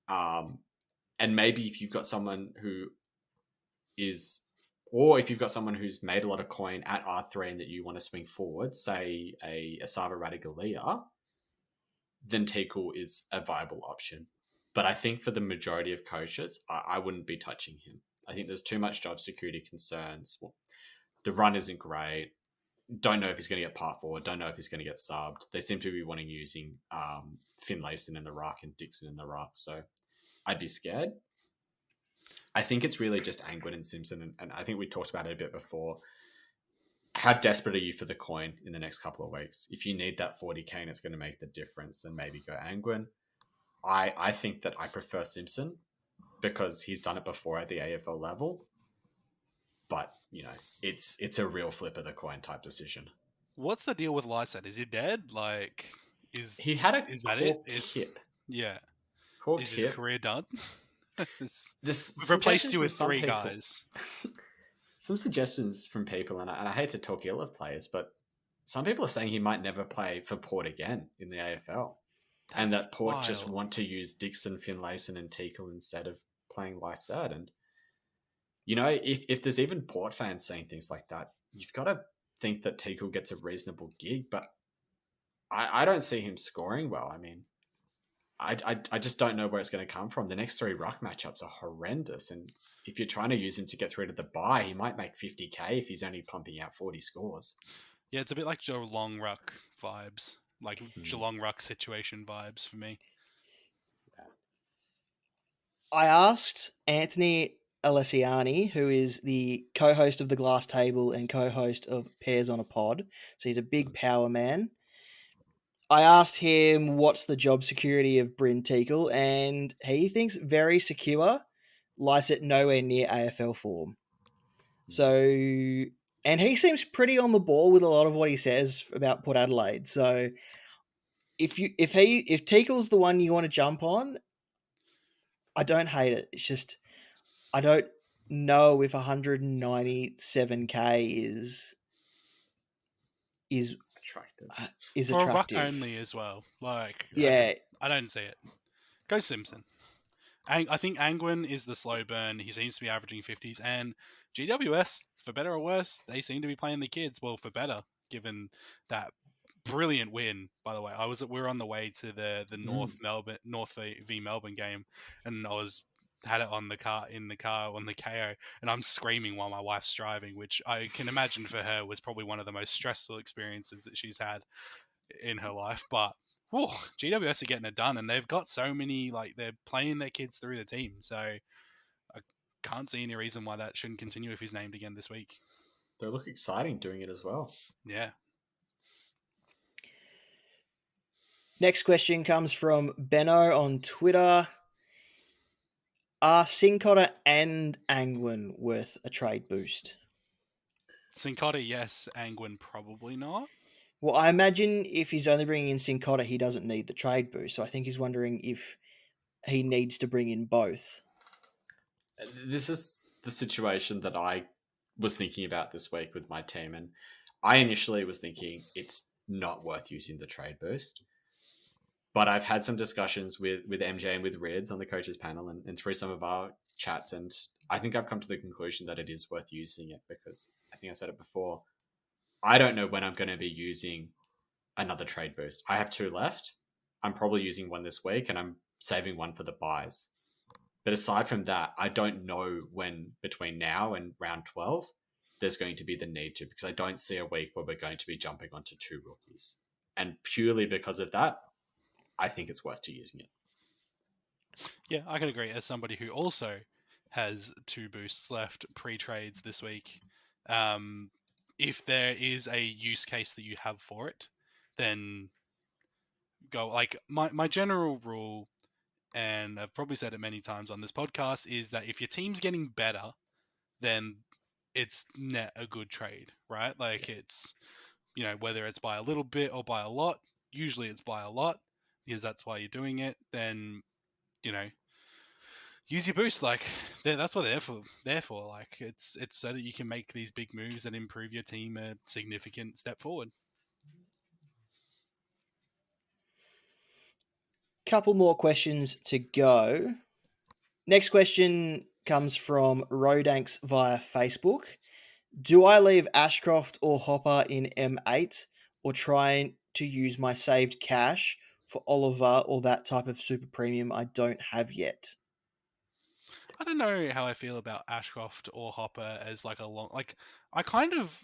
Speaker 3: and maybe if you've got someone who is, or if you've got someone who's made a lot of coin at R3 and that you want to swing forward, say a Asava Radigalia, then Teakle is a viable option. But I think for the majority of coaches, I wouldn't be touching him. I think there's too much job security concerns. Well, the run isn't great. Don't know if he's going to get part forward. Don't know if he's going to get subbed. They seem to be wanting using Finlayson in the ruck and Dixon in the ruck. So I'd be scared. I think it's really just Angwin and Simpson, and I think we talked about it a bit before. How desperate are you for the coin in the next couple of weeks? If you need that 40k and it's going to make the difference, then maybe go Angwin. I think that I prefer Simpson because he's done it before at the AFL level. But, it's a real flip of the coin type decision.
Speaker 2: What's the deal with Lysette? Is he dead?
Speaker 3: He had a
Speaker 2: is that
Speaker 3: tip.
Speaker 2: Yeah.
Speaker 3: Is
Speaker 2: his career done?
Speaker 3: We've
Speaker 2: replaced you with three guys.
Speaker 3: Some suggestions from people, and I hate to talk ill of players, but some people are saying he might never play for Port again in the AFL. And that Port
Speaker 2: wild.
Speaker 3: Just want to use Dixon, Finlayson, and Teakle instead of playing Lysette. And, if there's even Port fans saying things like that, you've got to think that Teakle gets a reasonable gig, but I don't see him scoring well. I mean, I just don't know where it's going to come from. The next three ruck matchups are horrendous. And if you're trying to use him to get through to the bye, he might make 50k if he's only pumping out 40 scores.
Speaker 2: Yeah, it's a bit like Geelong ruck vibes. Like Geelong ruck situation vibes for me.
Speaker 3: Yeah.
Speaker 1: I asked Anthony Alessiani, who is the co-host of The Glass Table and co-host of Pairs on a Pod, so he's a big power man. I asked him what's the job security of Bryn Teakle, and he thinks very secure, lies it nowhere near AFL form. So, and he seems pretty on the ball with a lot of what he says about Port Adelaide. So, if Teakle's the one you want to jump on, I don't hate it. It's just I don't know if 197k is
Speaker 3: Attractive.
Speaker 1: is
Speaker 2: For a ruck
Speaker 1: attractive.
Speaker 2: only as well. Like,
Speaker 1: Yeah,
Speaker 2: I don't see it. Go Simpson. I think Angwin is the slow burn. He seems to be averaging 50s. And GWS, for better or worse, they seem to be playing the kids. Well, for better, given that brilliant win. By the way, we were on the way to the North v Melbourne game, and had it on the car on the KO, and I'm screaming while my wife's driving, which I can imagine for her was probably one of the most stressful experiences that she's had in her life. But whew, GWS are getting it done, and they've got so many, like, they're playing their kids through the team. So I can't see any reason why that shouldn't continue if he's named again this week.
Speaker 3: They look exciting doing it as well.
Speaker 2: Yeah.
Speaker 1: Next question comes from Benno on Twitter. Are Sincotta and Angwin worth a trade boost?
Speaker 2: Sincotta, yes. Angwin, probably not.
Speaker 1: Well, I imagine if he's only bringing in Sincotta, he doesn't need the trade boost. So I think he's wondering if he needs to bring in both.
Speaker 3: This is the situation that I was thinking about this week with my team, and I initially was thinking it's not worth using the trade boost. But I've had some discussions with MJ and with Rids on the coaches panel and through some of our chats, and I think I've come to the conclusion that it is worth using it because I think I said it before. I don't know when I'm going to be using another trade boost. I have 2 left. I'm probably using one this week, and I'm saving one for the buys. But aside from that, I don't know when between now and round 12 there's going to be the need to, because I don't see a week where we're going to be jumping onto 2 rookies. And purely because of that, I think it's worth to using it.
Speaker 2: Yeah, I can agree. As somebody who also has 2 boosts left pre-trades this week, if there is a use case that you have for it, then go. Like, my general rule, and I've probably said it many times on this podcast, is that if your team's getting better, then it's net a good trade, right? Like, it's, whether it's by a little bit or by a lot, usually it's by a lot, because that's why you're doing it, then, use your boost. Like, that's what they're for. Like, it's so that you can make these big moves and improve your team a significant step forward.
Speaker 1: Couple more questions to go. Next question comes from Rodanks via Facebook. Do I leave Ashcroft or Hopper in M8 or try to use my saved cash for Oliver or that type of super premium I don't have yet?
Speaker 2: I don't know how I feel about Ashcroft or Hopper as like a long. Like, I kind of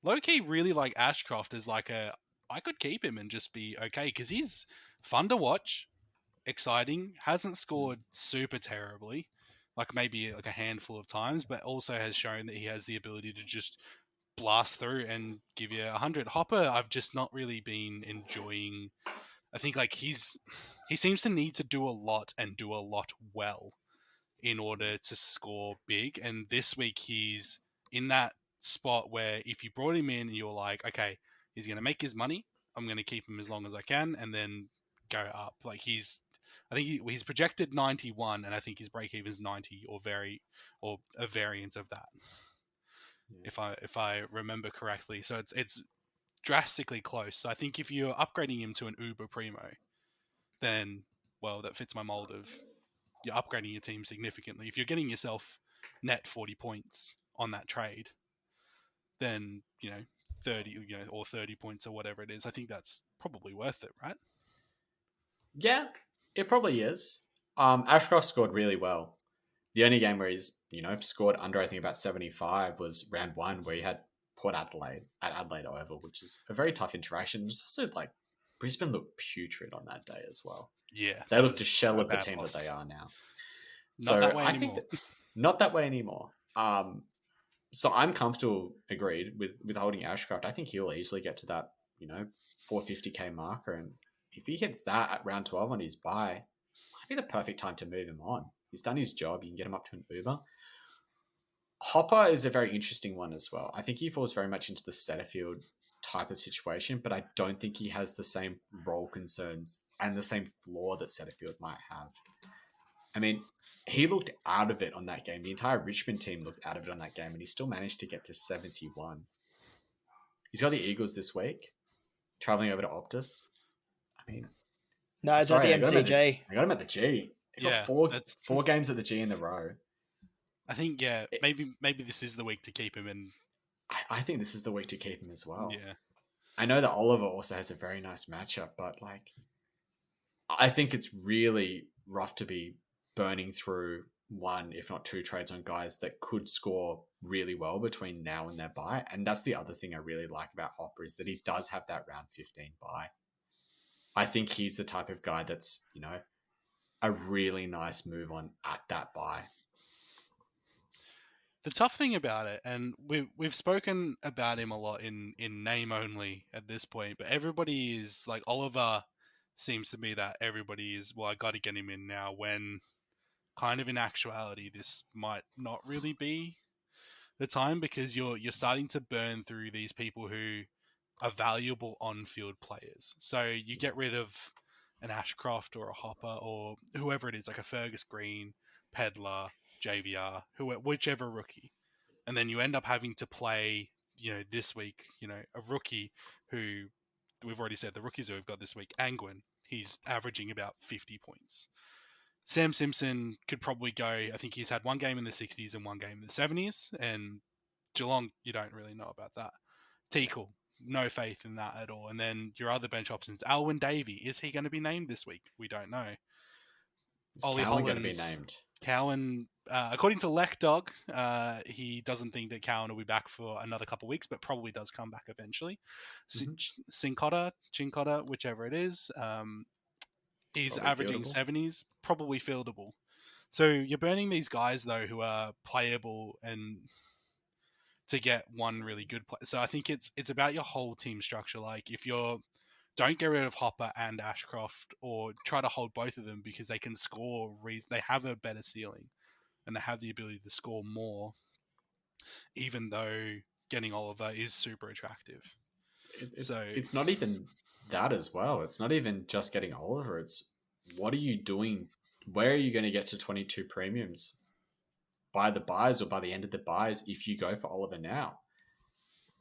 Speaker 2: low key really like Ashcroft as like I could keep him and just be okay because he's fun to watch, exciting, hasn't scored super terribly, like maybe like a handful of times, but also has shown that he has the ability to just blast through and give you 100. Hopper, I've just not really been enjoying. I think like he seems to need to do a lot and do a lot well in order to score big. And this week he's in that spot where if you brought him in and you're like, okay, he's going to make his money, I'm going to keep him as long as I can, and then go up. Like I think he's projected 91, and I think his break even is 90 or a variant of that, if I remember correctly. So it's drastically close. So I think if you're upgrading him to an Uber Primo, then that fits my mold of you're upgrading your team significantly. If you're getting yourself net 40 points on that trade, then 30, or 30 points or whatever it is, I think that's probably worth it, right?
Speaker 3: Yeah, it probably is. Ashcroft scored really well. The only game where he's, scored under, I think, about 75 was round 1, where he had Port Adelaide at Adelaide Oval, which is a very tough interaction. It's also like Brisbane looked putrid on that day as well.
Speaker 2: Yeah.
Speaker 3: They looked a shell of the team
Speaker 2: loss.
Speaker 3: that they are now.
Speaker 2: Not that way
Speaker 3: I think
Speaker 2: anymore.
Speaker 3: that not that way anymore. So I'm comfortable, agreed, with holding Ashcraft. I think he'll easily get to that, 450k marker, and if he hits that at round 12 on his bye, might be the perfect time to move him on. He's done his job. You can get him up to an Uber. Hopper is a very interesting one as well. I think he falls very much into the Setterfield type of situation, but I don't think he has the same role concerns and the same flaw that Setterfield might have. I mean, he looked out of it on that game. The entire Richmond team looked out of it on that game, and he still managed to get to 71. He's got the Eagles this week, traveling over to Optus. I mean,
Speaker 1: No, it's at
Speaker 3: sorry,
Speaker 1: the
Speaker 3: I got him at the
Speaker 1: MCG.
Speaker 3: I got him at the G. He got
Speaker 2: Yeah,
Speaker 3: four games at the G in a row.
Speaker 2: I think maybe this is the week to keep him in.
Speaker 3: I think this is the week to keep him as well.
Speaker 2: Yeah.
Speaker 3: I know that Oliver also has a very nice matchup, but I think it's really rough to be burning through one, if not two trades on guys that could score really well between now and their bye. And that's the other thing I really like about Hopper is that he does have that round 15 bye. I think he's the type of guy that's, a really nice move on at that bye.
Speaker 2: The tough thing about it, and we've spoken about him a lot in name only at this point, but everybody is like Oliver seems to be that everybody is, well, I got to get him in now, when kind of in actuality this might not really be the time, because you're starting to burn through these people who are valuable on-field players. So you get rid of an Ashcroft or a Hopper or whoever it is, like a Fergus Green, Pedler, JVR, whichever rookie, and then you end up having to play, this week, a rookie who we've already said the rookies that we've got this week. Angwin, he's averaging about 50 points. Sam Simpson could probably go. I think he's had one game in the 60s and one game in the 70s. And Geelong, you don't really know about that. Teakle, no faith in that at all. And then your other bench options, Alwyn Davey, is he going to be named this week? We don't know.
Speaker 3: Is
Speaker 2: Ollie
Speaker 3: Cowan going to be
Speaker 2: Hollins,
Speaker 3: named?
Speaker 2: Cowan, according to Leckdog, he doesn't think that Cowan will be back for another couple of weeks, but probably does come back eventually. Chincotta, whichever it is, he's
Speaker 3: Probably
Speaker 2: averaging
Speaker 3: fieldable.
Speaker 2: 70s, probably fieldable. So you're burning these guys, though, who are playable and to get one really good player. So I think it's about your whole team structure. Like, if you're don't get rid of Hopper and Ashcroft, or try to hold both of them because they can score. They have a better ceiling, and they have the ability to score more, even though getting Oliver is super attractive.
Speaker 3: It's not even that as well. It's not even just getting Oliver. It's what are you doing? Where are you going to get to 22 premiums by the buys or by the end of the buys if you go for Oliver now?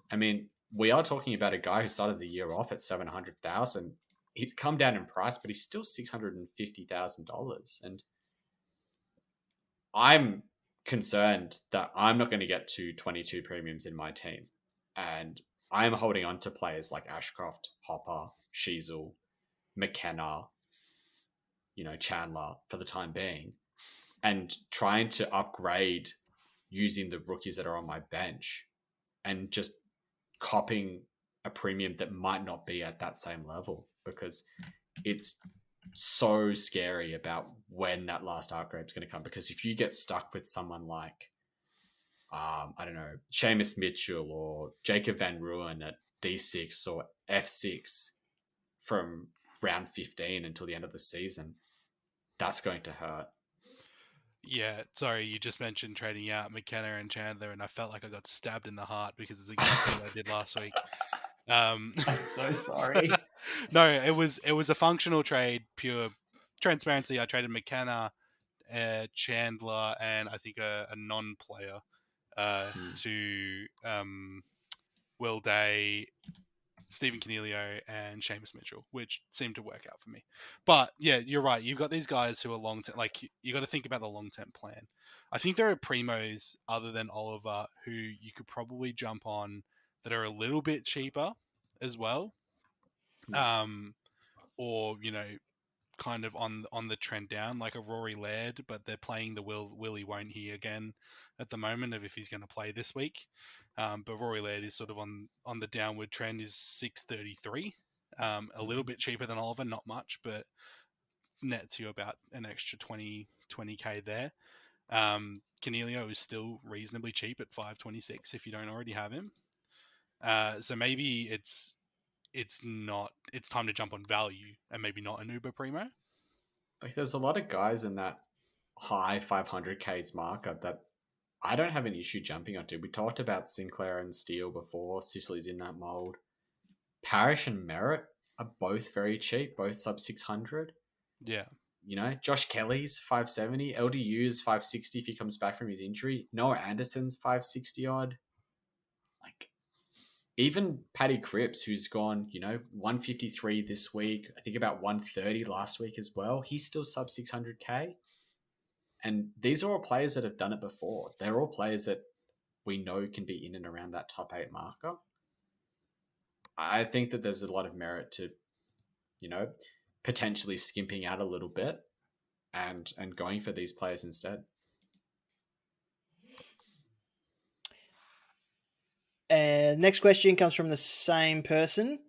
Speaker 3: I mean, we are talking about a guy who started the year off at 700,000. He's come down in price, but he's still $650,000. And I'm concerned that I'm not going to get to 22 premiums in my team. And I'm holding on to players like Ashcroft, Hopper, Sheasel, McKenna, Chandler for the time being, and trying to upgrade using the rookies that are on my bench and just copying a premium that might not be at that same level, because it's so scary about when that last upgrade is going to come. Because if you get stuck with someone like, I don't know, Seamus Mitchell or Jacob Van Ruin at D6 or F6 from round 15 until the end of the season, that's going to hurt.
Speaker 2: Yeah, sorry, you just mentioned trading out McKenna and Chandler, and I felt like I got stabbed in the heart because it's exactly what I did last week.
Speaker 3: I'm so sorry.
Speaker 2: No, it was a functional trade, pure transparency. I traded McKenna, Chandler, and I think a non-player to Will Day, Stephen Canelio, and Seamus Mitchell, which seemed to work out for me. But yeah, you're right. You've got these guys who are long-term. Like, you got to think about the long-term plan. I think there are primos other than Oliver who you could probably jump on that are a little bit cheaper as well. Or kind of on the trend down, like a Rory Laird, but they're playing the Willie won't he again at the moment of if he's going to play this week. But Rory Laird is sort of on the downward trend, is 633, a little bit cheaper than Oliver, not much, but nets you about an extra 20k there. Canelio is still reasonably cheap at 526 if you don't already have him. So maybe it's time to jump on value and maybe not an Uber Primo.
Speaker 3: Like, there's a lot of guys in that high 500Ks marker that I don't have an issue jumping onto. We talked about Sinclair and Steele before. Sicily's in that mold. Parrish and Merritt are both very cheap, both sub 600.
Speaker 2: Yeah.
Speaker 3: You know, Josh Kelly's 570. LDU's 560 if he comes back from his injury. Noah Anderson's 560 odd. Like, even Paddy Cripps, who's gone, 153 this week, I think about 130 last week as well. He's still sub 600K. And these are all players that have done it before. They're all players that we know can be in and around that top 8 marker. I think that there's a lot of merit to, potentially skimping out a little bit and going for these players instead.
Speaker 1: Next question comes from the same person.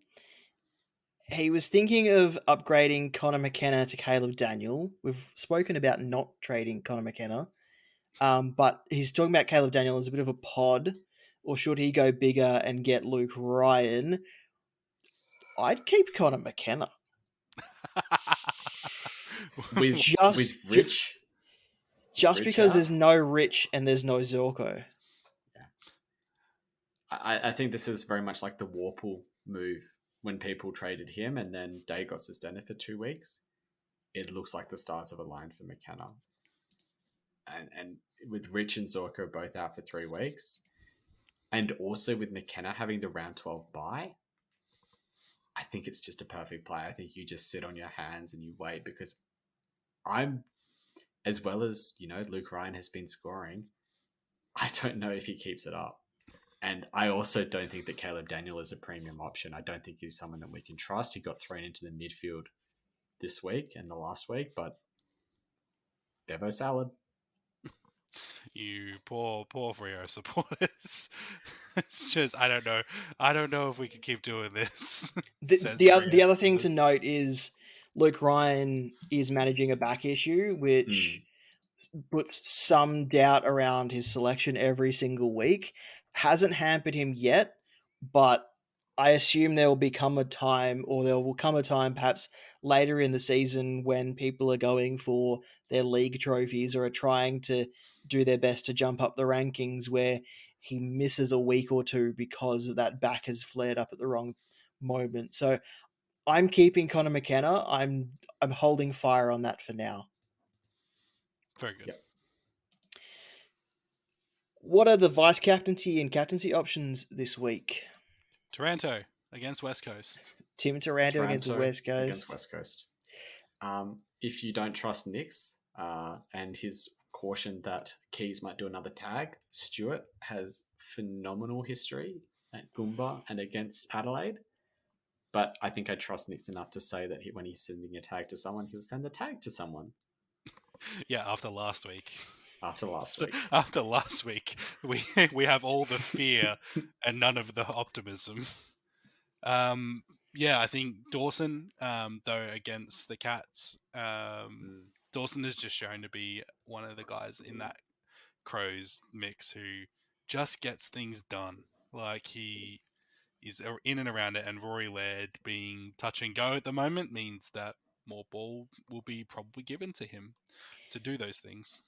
Speaker 1: He was thinking of upgrading Connor McKenna to Caleb Daniel. We've spoken about not trading Connor McKenna, but he's talking about Caleb Daniel as a bit of a pod, or should he go bigger and get Luke Ryan? I'd keep Connor McKenna.
Speaker 3: with Rich?
Speaker 1: Just because there's no Rich and there's no Zorko.
Speaker 3: I think this is very much like the Warple move when people traded him and then Day got suspended for 2 weeks. It looks like the stars have aligned for McKenna. And with Rich and Zorko both out for 3 weeks, and also with McKenna having the round 12 bye, I think it's just a perfect play. I think you just sit on your hands and you wait, because I'm, as well as, Luke Ryan has been scoring, I don't know if he keeps it up. And I also don't think that Caleb Daniel is a premium option. I don't think he's someone that we can trust. He got thrown into the midfield this week and the last week, but Bevo salad.
Speaker 2: You poor Freo supporters. It's just, I don't know if we can keep doing this.
Speaker 1: The other thing to note is Luke Ryan is managing a back issue, which puts some doubt around his selection every single week. Hasn't hampered him yet, but I assume there will come a time perhaps later in the season when people are going for their league trophies or are trying to do their best to jump up the rankings, where he misses a week or two because that back has flared up at the wrong moment. So I'm keeping Connor McKenna. I'm holding fire on that for now.
Speaker 2: Very good.
Speaker 3: Yep.
Speaker 1: What are the vice captaincy and captaincy options this week?
Speaker 2: Taranto against West Coast.
Speaker 1: Tim Taranto against West Coast.
Speaker 3: Against West Coast. If you don't trust Nix and his caution that Keys might do another tag, Stewart has phenomenal history at Goomba and against Adelaide. But I think I trust Nix enough to say that when he's sending a tag to someone, he'll send a tag to someone.
Speaker 2: Yeah, after last week.
Speaker 3: After last week, we have all the fear and none of the optimism. I think Dawson, though, against the Cats, Dawson has just shown to be one of the guys in that Crows mix who just gets things done. Like, he is in and around it, and Rory Laird being touch and go at the moment means that more ball will be probably given to him to do those things.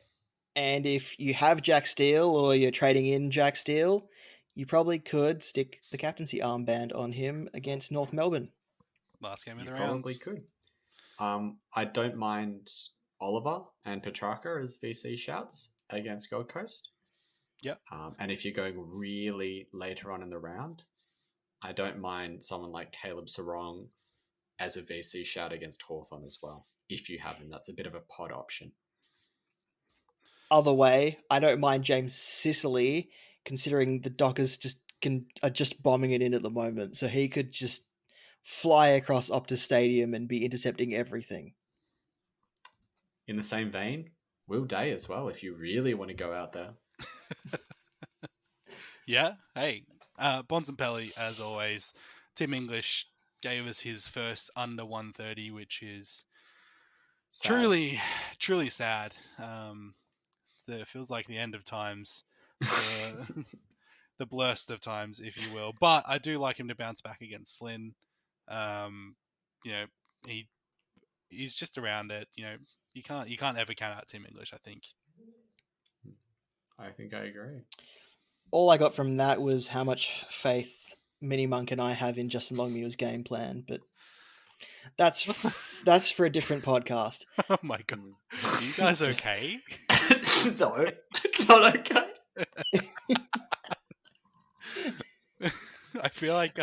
Speaker 1: And if you have Jack Steele or you're trading in Jack Steele, you probably could stick the captaincy armband on him against North Melbourne.
Speaker 2: Last game of the
Speaker 3: round.
Speaker 2: Probably
Speaker 3: could. I don't mind Oliver and Petrarca as VC shouts against Gold Coast.
Speaker 2: Yep.
Speaker 3: And if you're going really later on in the round, I don't mind someone like Caleb Sarong as a VC shout against Hawthorn as well. If you have him, that's a bit of a pod option.
Speaker 1: Other way, I don't mind James Sicily, considering the Dockers are just bombing it in at the moment, so he could just fly across Optus Stadium and be intercepting everything.
Speaker 3: In the same vein, Will Day as well, if you really want to go out there.
Speaker 2: Yeah, hey, Bontempelli, as always. Tim English gave us his first under 130, which is
Speaker 3: Sad.
Speaker 2: Truly sad. It feels like the end of times, the blurst of times, if you will. But I do like him to bounce back against Flynn. You know, he's just around it. You know, you can't ever count out Tim English, I think.
Speaker 3: I think I agree.
Speaker 1: All I got from that was how much faith Mini Monk and I have in Justin Longmuir's game plan, but that's for a different podcast.
Speaker 2: Oh my god, are you guys okay?
Speaker 3: No, not okay.
Speaker 2: I feel like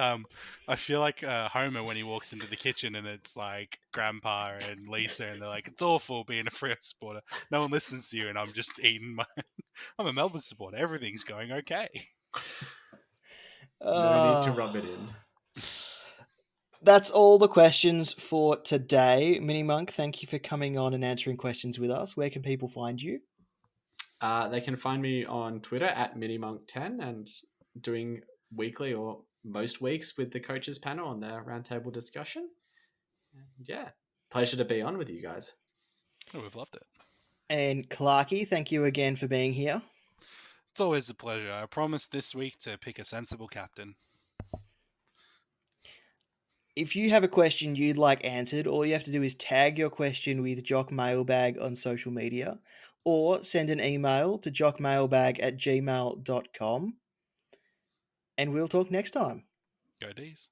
Speaker 2: Homer when he walks into the kitchen and it's like Grandpa and Lisa and they're like, it's awful being a Freo supporter. No one listens to you, and I'm just eating my. I'm a Melbourne supporter. Everything's going okay.
Speaker 3: No need to rub it in.
Speaker 1: That's all the questions for today. Mini Monk, thank you for coming on and answering questions with us. Where can people find you?
Speaker 3: They can find me on Twitter at MiniMonk10 and doing weekly or most weeks with the coaches panel on their roundtable discussion. And yeah, pleasure to be on with you guys.
Speaker 2: Oh, we've loved it.
Speaker 1: And Clarky, thank you again for being here.
Speaker 2: It's always a pleasure. I promise this week to pick a sensible captain.
Speaker 1: If you have a question you'd like answered, all you have to do is tag your question with Jock Mailbag on social media or send an email to jockmailbag@gmail.com. And we'll talk next time.
Speaker 2: Go D's.